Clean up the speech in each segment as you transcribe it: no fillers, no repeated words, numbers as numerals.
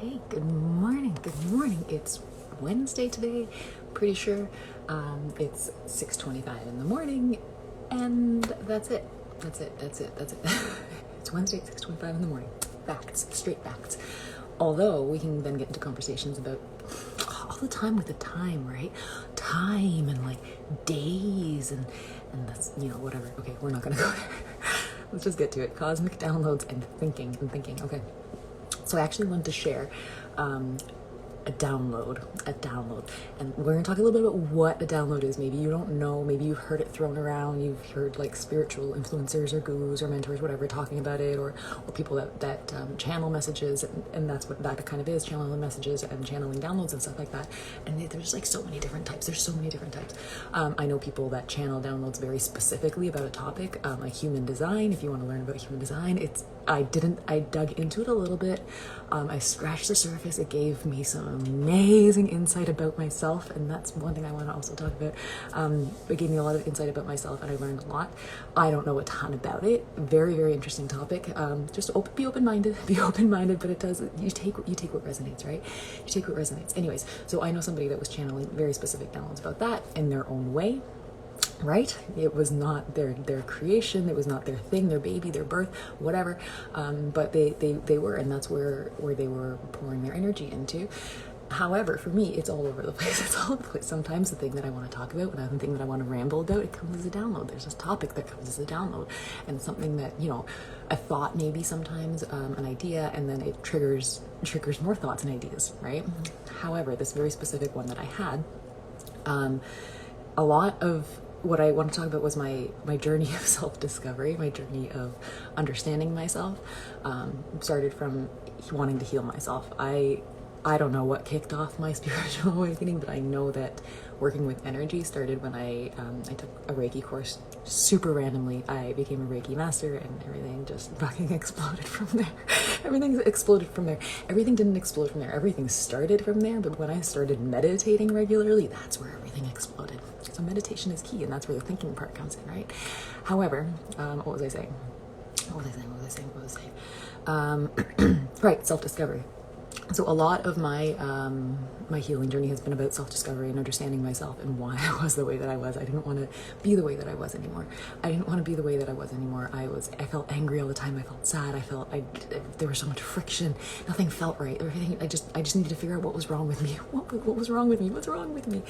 Hey, good morning. Good morning. It's Wednesday today. Pretty sure it's 6:25 in the morning, and that's it. That's it. It's Wednesday, 6:25 in the morning. Facts, straight facts. Although we can then get into conversations about all the time with the time, right? Time and like days and that's whatever. Okay, we're not gonna go there. Let's just get to it. Cosmic downloads and thinking. Okay. So I actually wanted to share a download, and we're gonna talk a little bit about what a download is. Maybe you don't know, maybe you've heard it thrown around, you've heard like spiritual influencers or gurus or mentors, whatever, talking about it, or people that channel messages, and that's what that kind of is, channeling messages and channeling downloads and stuff like that. And there's like so many different types. I know people that channel downloads very specifically about a topic, like human design. If you want to learn about human design, I dug into it a little bit. I scratched the surface. It gave me some amazing insight about myself, and that's one thing I want to also talk about. It gave me a lot of insight about myself, and I learned a lot. I don't know a ton about it. Very, very interesting topic. Just be open-minded, but it does, you take what resonates, right? You take what resonates. Anyways, so I know somebody that was channeling very specific downloads about that in their own way. Right? It was not their creation. It was not their thing, their baby, their birth, whatever. But they were, and that's where they were pouring their energy into. However, for me, it's all over the place. It's all over the place. Sometimes the thing that I want to talk about, and the thing that I want to ramble about, it comes as a download. There's this topic that comes as a download, and something that, a thought, maybe sometimes, an idea, and then it triggers more thoughts and ideas, right? However, this very specific one that I had, a lot of what I want to talk about was my journey of self-discovery, my journey of understanding myself. Started from wanting to heal myself. I don't know what kicked off my spiritual awakening, but I know that working with energy started when I took a Reiki course super randomly. I became a Reiki master, and everything just fucking exploded from there. Everything exploded from there. Everything didn't explode from there. Everything started from there, but when I started meditating regularly, that's where everything exploded. So meditation is key, and that's where the thinking part comes in, right? However, what was I saying? Right, self-discovery. So a lot of my my healing journey has been about self-discovery and understanding myself and why I was the way that I was. I didn't want to be the way that I was anymore. I felt angry all the time. I felt sad. There was so much friction. Nothing felt right. Everything. I just needed to figure out what was wrong with me. What was wrong with me? What's wrong with me?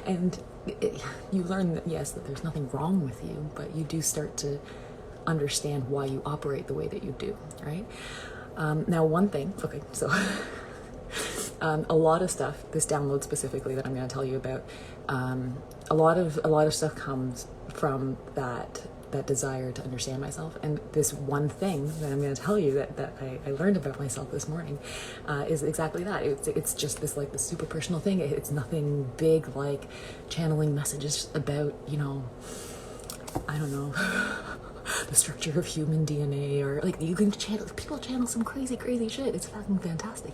And you learn that, yes, that there's nothing wrong with you, but you do start to understand why you operate the way that you do, right? Now, one thing, okay, so a lot of stuff, this download specifically that I'm going to tell you about, a lot of stuff comes from that desire to understand myself. And this one thing that I'm going to tell you that I learned about myself this morning is exactly that. It's just this like the super personal thing. It's nothing big like channeling messages about, I don't know, the structure of human DNA, or like you can people channel some crazy shit. It's fucking fantastic.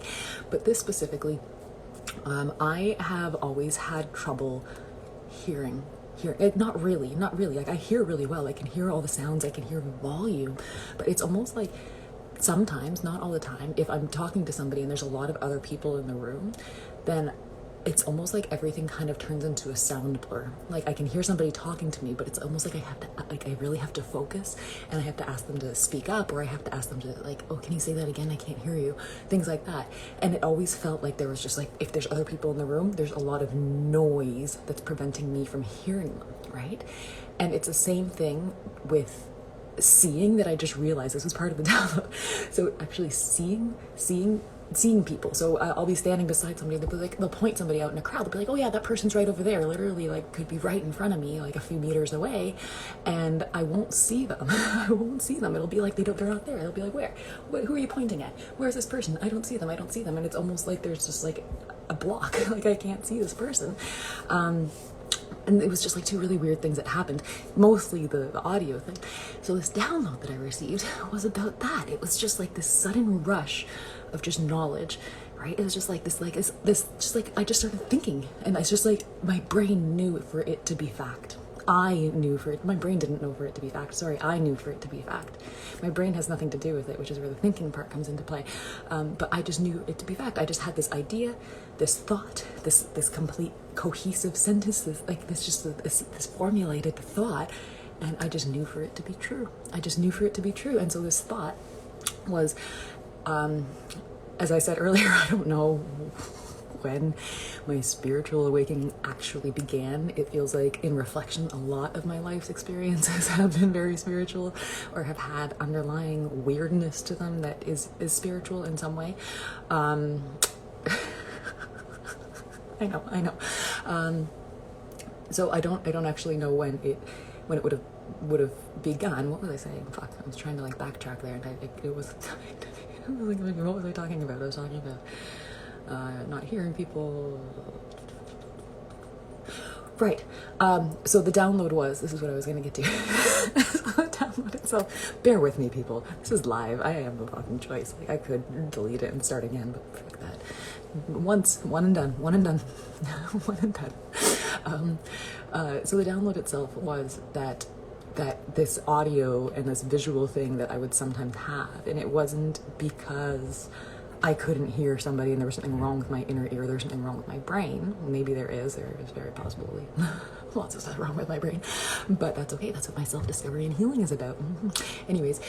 But this specifically, I have always had trouble hearing it. Not really. Like I hear really well. I can hear all the sounds. I can hear volume, but it's almost like sometimes, not all the time, if I'm talking to somebody and there's a lot of other people in the room, then it's almost like everything kind of turns into a sound blur. Like I can hear somebody talking to me, but it's almost like I really have to focus, and I have to ask them to speak up, or I have to ask them to like, oh, can you say that again? I can't hear you. Things like that. And it always felt like there was just like, if there's other people in the room, there's a lot of noise that's preventing me from hearing them, right? And it's the same thing with seeing, that I just realized this was part of the download. So actually seeing people. So I'll be standing beside somebody, they'll point somebody out in a crowd, they'll be like, oh yeah, that person's right over there, literally like could be right in front of me, like a few meters away, and I won't see them. It'll be like they're not there. They'll be like, where? Who are you pointing at? Where's this person? I don't see them. And it's almost like there's just like a block. Like I can't see this person. And it was just like two really weird things that happened, mostly the audio thing. So this download that I received was about that. It was just like this sudden rush of just knowledge, right? It was just like this just like I just started thinking, and it's just like my brain knew for it to be fact. I knew for it, my brain didn't know for it to be fact. Sorry, I knew for it to be fact. My brain has nothing to do with it, which is where the thinking part comes into play. But I just knew it to be fact. I just had this idea, this thought, this complete cohesive sentence, this formulated thought, and I just knew for it to be true. I just knew for it to be true. And so this thought was, as I said earlier, I don't know when my spiritual awakening actually began. It feels like, in reflection, a lot of my life's experiences have been very spiritual, or have had underlying weirdness to them that is spiritual in some way. I know. So I don't actually know when it would have begun. What was I saying? Fuck, I was trying to like backtrack there, and it was what was I talking about? I was talking about not hearing people. Right. So the download was, this is what I was going to get to. So the download itself, bear with me, people. This is live. I have no fucking choice. Like, I could delete it and start again, but fuck that. Once, one and done. One and done. So the download itself was that this audio and this visual thing that I would sometimes have, and it wasn't because I couldn't hear somebody and there was something wrong with my inner ear, there's something wrong with my brain. Maybe there is very possibly lots of stuff wrong with my brain, but that's okay. That's what my self-discovery and healing is about. Anyways,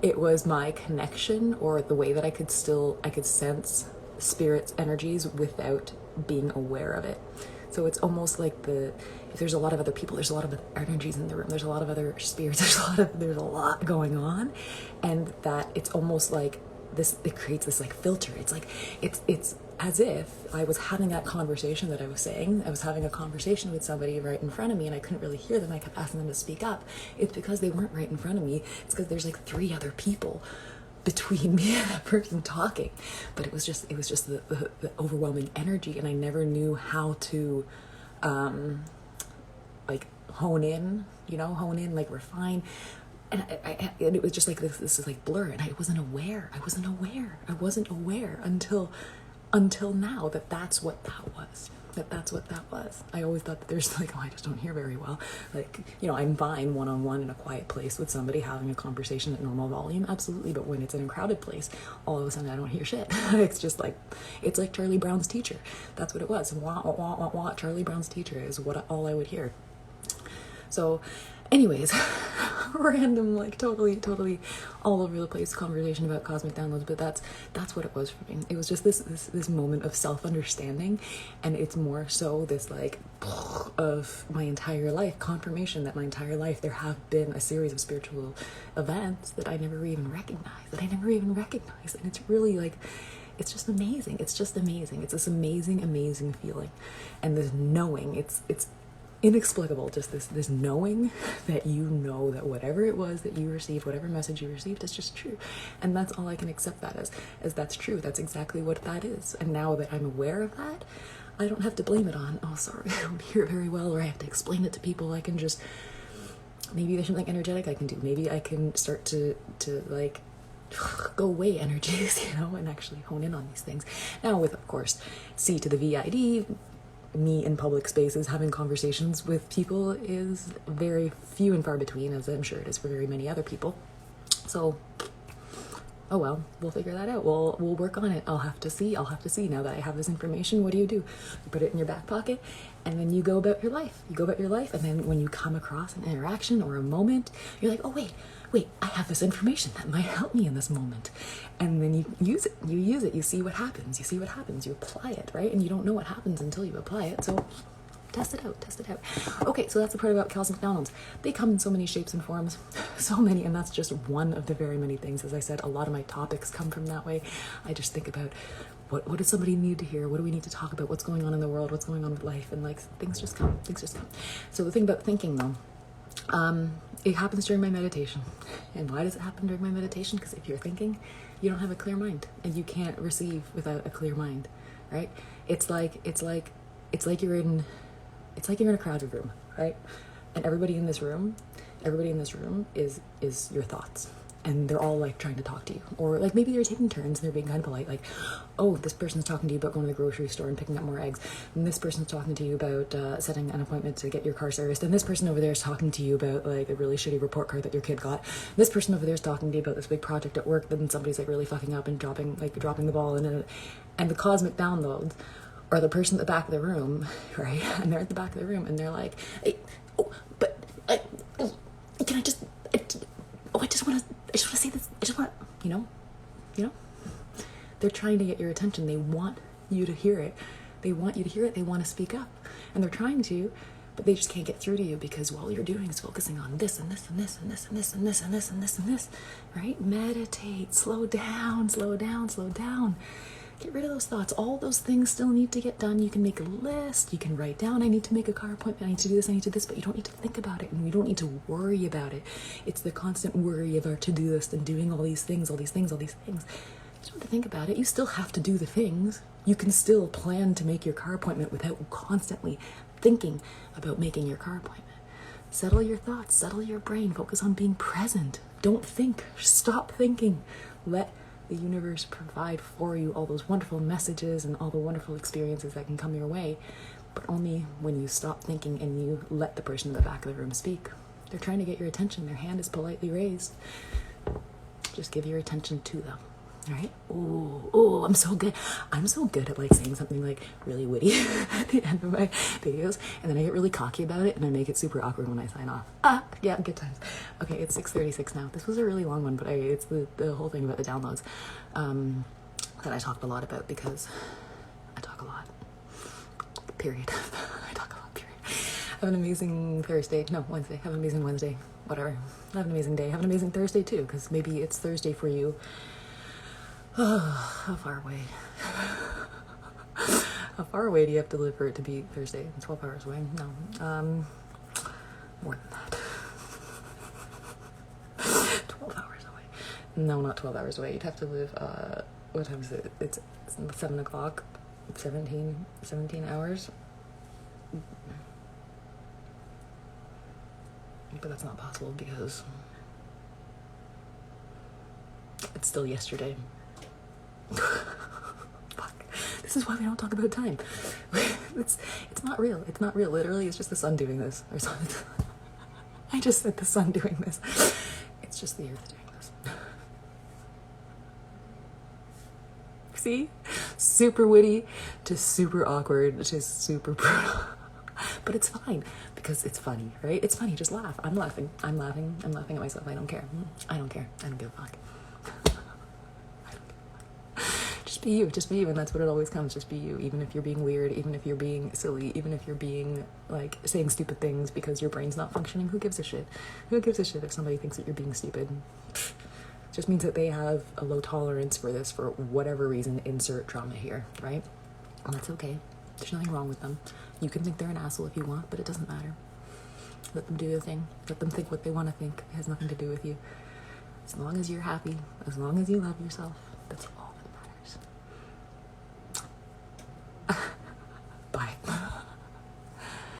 it was my connection, or the way that I could sense spirit's energies without being aware of it. So it's almost like if there's a lot of other people, there's a lot of other energies in the room, there's a lot of other spirits, there's a lot going on, and that it's almost like this, it creates this like filter. It's like, it's as if I was having that conversation that I was saying. I was having a conversation with somebody right in front of me, and I couldn't really hear them. I kept asking them to speak up. It's because they weren't right in front of me. It's because there's like 3 other people between me and that person talking. But it was just the overwhelming energy, and I never knew how to like hone in, like refine. And and it was just like this is like blur, and I wasn't aware until now that's what that was. That's what that was. I always thought that there's like, I just don't hear very well. Like, I'm fine one-on-one in a quiet place with somebody having a conversation at normal volume, absolutely. But when it's in a crowded place, all of a sudden I don't hear shit. It's just like, it's like Charlie Brown's teacher. That's what it was. Wah, wah, wah, wah. Charlie Brown's teacher is all I would hear. So anyways, random, like totally all over the place conversation about cosmic downloads, but that's what it was for me. It was just this moment of self-understanding, and it's more so this like of my entire life, confirmation that my entire life there have been a series of spiritual events that I never even recognized, and it's really like, it's just amazing. It's this amazing feeling, and this knowing, it's inexplicable, just this knowing that that whatever it was that you received, whatever message you received, is just true. And that's all I can accept that as that's true. That's exactly what that is. And now that I'm aware of that, I don't have to blame it on, oh sorry, I don't hear it very well, or I have to explain it to people. I can just, maybe there's something energetic I can do. Maybe I can start to like go away energies, and actually hone in on these things. Now with, of course, C to the VID, me in public spaces having conversations with people is very few and far between, as I'm sure it is for very many other people. So, oh well, we'll figure that out. We'll work on it. I'll have to see. Now that I have this information, what do? You put it in your back pocket, and then you go about your life. And then when you come across an interaction or a moment, you're like, oh wait, I have this information that might help me in this moment. And then you use it, you see what happens, you apply it, right? And you don't know what happens until you apply it, so test it out. Okay, so that's the part about cosmic downloads. They come in so many shapes and forms, so many, and that's just one of the very many things. As I said, a lot of my topics come from that way. I just think about, what does somebody need to hear? What do we need to talk about? What's going on in the world? What's going on with life? And like, things just come. So the thing about thinking, though, it happens during my meditation. And why does it happen during my meditation? Because if you're thinking, you don't have a clear mind, and you can't receive without a clear mind, right? It's like you're in a crowded room, right? And everybody in this room is your thoughts. and they're all like trying to talk to you, or like maybe they're taking turns and they're being kind of polite, like, oh, this person's talking to you about going to the grocery store and picking up more eggs, and this person's talking to you about setting an appointment to get your car serviced, and this person over there is talking to you about like a really shitty report card that your kid got, this person over there is talking to you about this big project at work, then somebody's like really fucking up and dropping the ball, and the cosmic downloads are the person at the back of the room, right? And they're at the back of the room and they're like, hey, oh, but can I just I just want to say this. I just want, you know, they're trying to get your attention. They want you to hear it. They want you to hear it. They want to speak up, and they're trying to, but they just can't get through to you because all you're doing is focusing on this and this and this and this and this and this and this and this and this, right? Meditate, slow down, slow down, slow down. Get rid of those thoughts. All those things still need to get done. You can make a list. You can write down, I need to make a car appointment. I need to do this. I need to do this. But you don't need to think about it. And you don't need to worry about it. It's the constant worry of our to-do list and doing all these things, all these things, all these things. You don't have to think about it. You still have to do the things. You can still plan to make your car appointment without constantly thinking about making your car appointment. Settle your thoughts. Settle your brain. Focus on being present. Don't think. Stop thinking. Let the universe provide for you all those wonderful messages and all the wonderful experiences that can come your way, but only when you stop thinking and you let the person in the back of the room speak. They're trying to get your attention. Their hand is politely raised. Just give your attention to them. All right? Oh, I'm so good. I'm so good at like saying something like really witty at the end of my videos, and then I get really cocky about it and I make it super awkward when I sign off. Yeah, good times. Okay, it's 6:36 now. This was a really long one, but it's the whole thing about the downloads that I talked a lot about because I talk a lot. Period. I talk a lot, period. Have an amazing Wednesday. Have an amazing Wednesday. Whatever. Have an amazing day. Have an amazing Thursday too, because maybe it's Thursday for you. Oh, how far away? How far away do you have to live for it to be Thursday? 12 hours away? No. More than that. 12 hours away. No, not 12 hours away. You'd have to live, what time is it? It's 7 o'clock. 17 hours. But that's not possible because it's still yesterday. Fuck. This is why we don't talk about time. It's not real. It's not real. Literally, it's just the sun doing this or something. I just said the sun doing this. It's just the earth doing this. See? Super witty to super awkward to super brutal. But it's fine because it's funny, right? It's funny. Just laugh. I'm laughing. I'm laughing at myself. I don't care. I don't care. I don't give a fuck. Just be you, and that's what it always comes. Just be you, even if you're being weird, even if you're being silly, even if you're being like saying stupid things because your brain's not functioning. Who gives a shit? Who gives a shit if somebody thinks that you're being stupid? It just means that they have a low tolerance for this for whatever reason. Insert trauma here, right? And that's okay. There's nothing wrong with them. You can think they're an asshole if you want, but it doesn't matter. Let them do their thing. Let them think what they want to think. It has nothing to do with you. As long as you're happy, as long as you love yourself, that's all